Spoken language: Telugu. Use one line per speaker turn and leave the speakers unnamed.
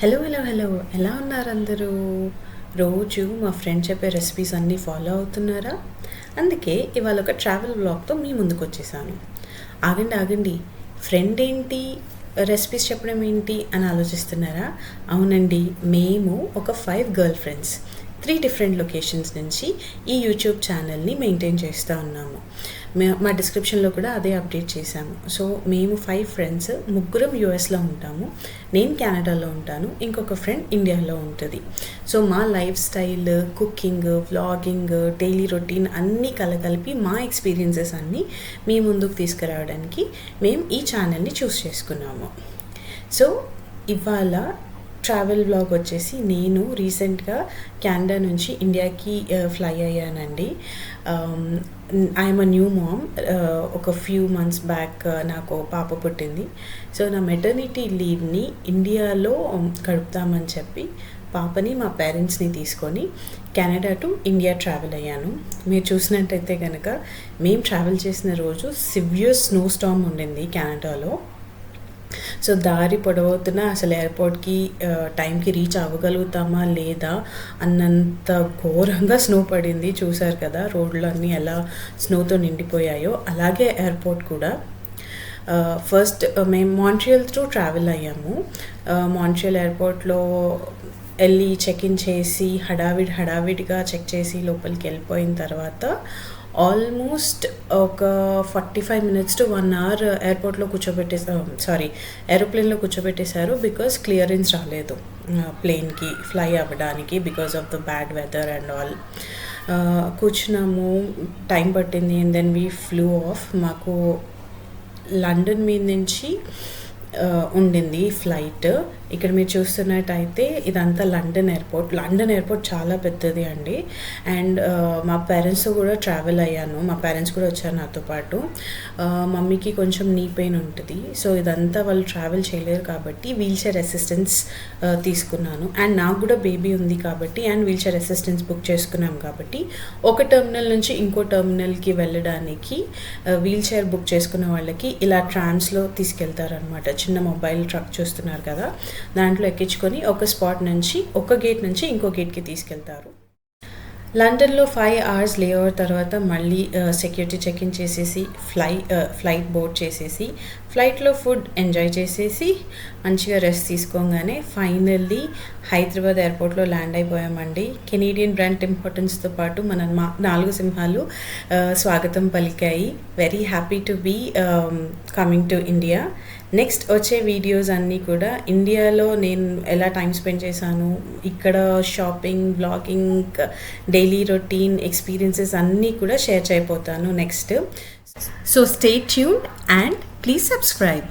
హలో హలో హలో ఎలా ఉన్నారు అందరూ? రోజు మా ఫ్రెండ్ చెప్పే రెసిపీస్ అన్నీ ఫాలో అవుతున్నారా? అందుకే ఇవాళ ఒక ట్రావెల్ వ్లాగ్తో మీ ముందుకు వచ్చేసాను. ఆగండి ఆగండి, ఫ్రెండ్ ఏంటి, రెసిపీస్ చెప్పడం ఏంటి అని ఆలోచిస్తున్నారా? అవునండి, మేము ఒక 5 గర్ల్ ఫ్రెండ్స్ 3 డిఫరెంట్ లొకేషన్స్ నుంచి ఈ యూట్యూబ్ ఛానల్ని మెయింటైన్ చేస్తూ ఉన్నాము. మా డిస్క్రిప్షన్లో కూడా అదే అప్డేట్ చేశాము. సో మేము 5 ఫ్రెండ్స్, ముగ్గురం యూఎస్లో ఉంటాము, నేను కెనడాలో ఉంటాను, ఇంకొక ఫ్రెండ్ ఇండియాలో ఉంటుంది. సో మా life style, cooking, vlogging, daily routine అన్నీ కలగలిపి మా ఎక్స్పీరియన్సెస్ అన్నీ మీ ముందుకు తీసుకురావడానికి మేము ఈ ఛానల్ని చూస్ చేసుకున్నాము. సో ఇవాళ ట్రావెల్ వ్లాగ్ వచ్చేసి నేను రీసెంట్గా కెనడా నుంచి ఇండియాకి ఫ్లై అయ్యానండి. I'm a new mom. ఒక ఫ్యూ మంత్స్ బ్యాక్ నాకు పాప పుట్టింది. సో నా మెటర్నిటీ లీవ్ని ఇండియాలో గడుపుతామని చెప్పి పాపని మా పేరెంట్స్ని తీసుకొని కెనడా టు ఇండియా ట్రావెల్ అయ్యాను. మీరు చూసినట్టయితే కనుక మేము ట్రావెల్ చేసిన రోజు సివియర్ స్నో స్టార్మ్ ఉండింది కెనడాలో. సో దారి పొడవుతున్న అసలు ఎయిర్పోర్ట్కి టైంకి రీచ్ అవ్వగలుగుతామా లేదా అన్నంత ఘోరంగా స్నో పడింది. చూసారు కదా రోడ్లు అన్నీ ఎలా స్నోతో నిండిపోయాయో. అలాగే ఎయిర్పోర్ట్ కూడా. ఫస్ట్ మేము మాంట్రియల్ త్రూ ట్రావెల్ అయ్యాము. మాంట్రియల్ ఎయిర్పోర్ట్లో వెళ్ళి చెక్ ఇన్ చేసి హడావిడిగా చెక్ చేసి లోపలికి వెళ్ళిపోయిన తర్వాత ఆల్మోస్ట్ ఒక 45 minutes to 1 hour ఎయిర్పోర్ట్లో ఏరోప్లేన్లో కూర్చోబెట్టేశారు. బికాస్ క్లియరెన్స్ రాలేదు ప్లేన్కి ఫ్లై అవ్వడానికి because of the bad weather and all. కూర్చున్నాము, టైం పట్టింది, and then we flew off. మాకు లండన్ మీద నుంచి ఉండింది ఫ్లైట్. ఇక్కడ మీరు చూస్తున్నట్టయితే ఇదంతా లండన్ ఎయిర్పోర్ట్ చాలా పెద్దది అండి. అండ్ మా పేరెంట్స్తో కూడా ట్రావెల్ అయ్యాను. మా పేరెంట్స్ కూడా వచ్చారు నాతో పాటు. మమ్మీకి కొంచెం నీ పెయిన్ ఉంటుంది. సో ఇదంతా వాళ్ళు ట్రావెల్ చేయలేరు కాబట్టి వీల్ చైర్ అసిస్టెన్స్ తీసుకున్నాను. అండ్ నాకు కూడా బేబీ ఉంది కాబట్టి and wheel chair assistance book చేసుకున్నాం కాబట్టి ఒక టెర్మినల్ నుంచి ఇంకో టెర్మినల్కి వెళ్ళడానికి వీల్ చైర్ బుక్ చేసుకున్న వాళ్ళకి ఇలా ట్రామ్స్లో తీసుకెళ్తారనమాట. చిన్న మొబైల్ ట్రక్ చూస్తున్నారు కదా, దాంట్లో ఎక్కించుకొని ఒక స్పాట్ నుంచి ఒక గేట్ నుంచి ఇంకో గేట్కి తీసుకెళ్తారు. లండన్లో 5 hours లేఓవర్ తర్వాత మళ్ళీ సెక్యూరిటీ చెక్ ఇన్ చేసేసి ఫ్లైట్ బోర్డ్ చేసేసి ఫ్లైట్లో ఫుడ్ ఎంజాయ్ చేసేసి మంచిగా రెస్ట్ తీసుకోగానే ఫైనల్లీ హైదరాబాద్ ఎయిర్పోర్ట్లో ల్యాండ్ అయిపోయామండి. కెనేడియన్ బ్రాండ్ టిమ్ హార్టన్స్తో పాటు మన 4 సింహాలు స్వాగతం పలికాయి. Very happy to be coming to India. Next వచ్చే వీడియోస్ అన్నీ కూడా ఇండియాలో నేను ఎలా టైం స్పెండ్ చేశాను, ఇక్కడ shopping, blogging, daily routine experiences అన్నీ కూడా షేర్ చేయబోతాను next. So stay tuned and please subscribe.